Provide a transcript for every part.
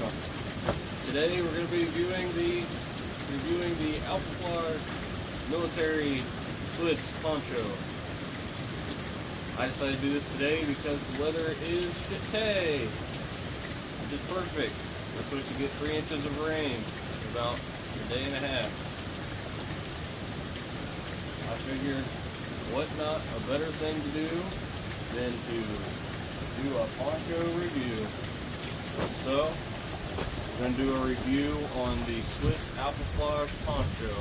channel. Today we're going to be reviewing the Alpenflage military Swiss poncho. I decided to do this today because the weather is shitty, which is perfect. We're supposed to get 3 inches of rain in about a day and a half. I figured, what not a better thing to do than to do a poncho review. So, we're going to do a review on the Swiss Alpenflage poncho.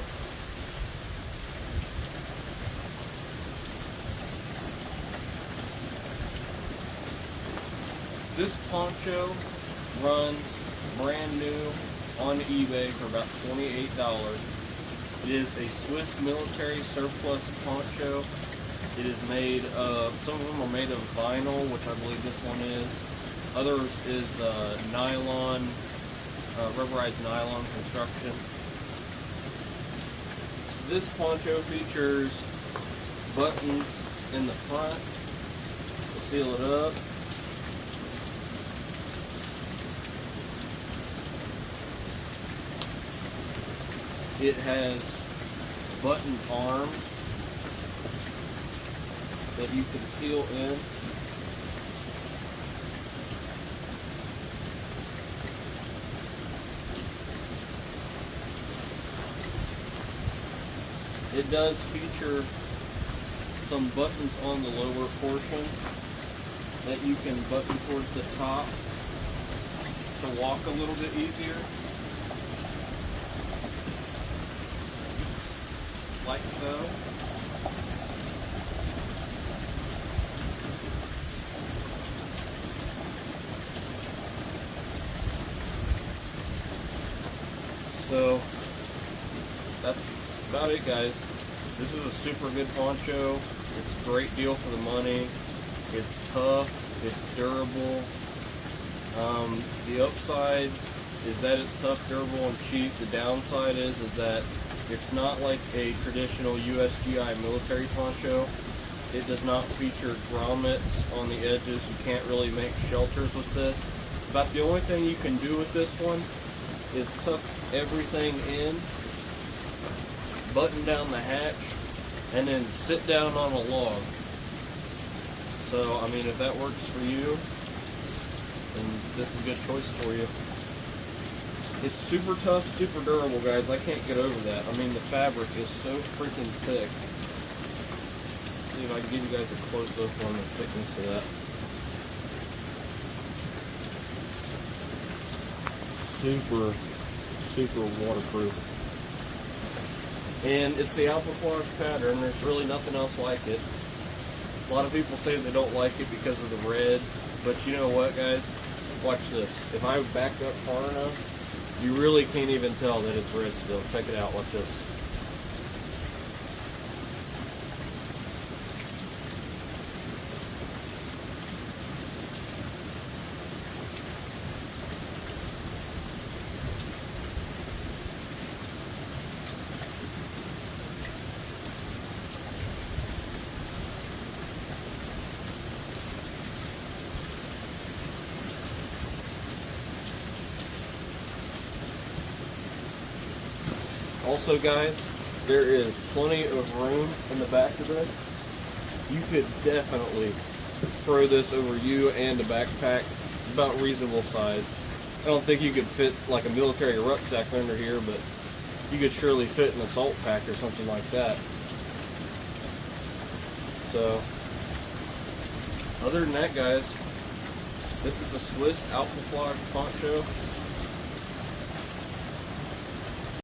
This poncho runs brand new on eBay for about $28. It is a Swiss military surplus poncho. It is made of, some of them are made of vinyl, which I believe this one is. Others is nylon, rubberized nylon construction. This poncho features buttons in the front to seal it up. It has button arms that you can seal in. It does feature some buttons on the lower portion that you can button towards the top to walk a little bit easier. Like so. So that's about it, guys. This is a super good poncho. It's a great deal for the money. It's tough, it's durable. The upside is that it's tough, durable, and cheap. The downside is that it's not like a traditional USGI military poncho. It does not feature grommets on the edges. You can't really make shelters with this. About the only thing you can do with this one is tuck everything in, button down the hatch, and then sit down on a log. So, I mean, if that works for you, then this is a good choice for you. It's super tough, super durable, guys. I can't get over that. I mean, the fabric is so freaking thick. Let's see if I can give you guys a close-up on the thickness of that. Super, super waterproof. And it's the Alpenflage pattern. There's really nothing else like it. A lot of people say they don't like it because of the red, but you know what, guys? Watch this. If I back up far enough, you really can't even tell that it's red still. Check it out. Watch this. Also, guys, there is plenty of room in the back of this. You could definitely throw this over you and a backpack. It's about reasonable size. I don't think you could fit like a military rucksack under here, but you could surely fit an assault pack or something like that. So, other than that, guys, this is a Swiss Alpenflage poncho.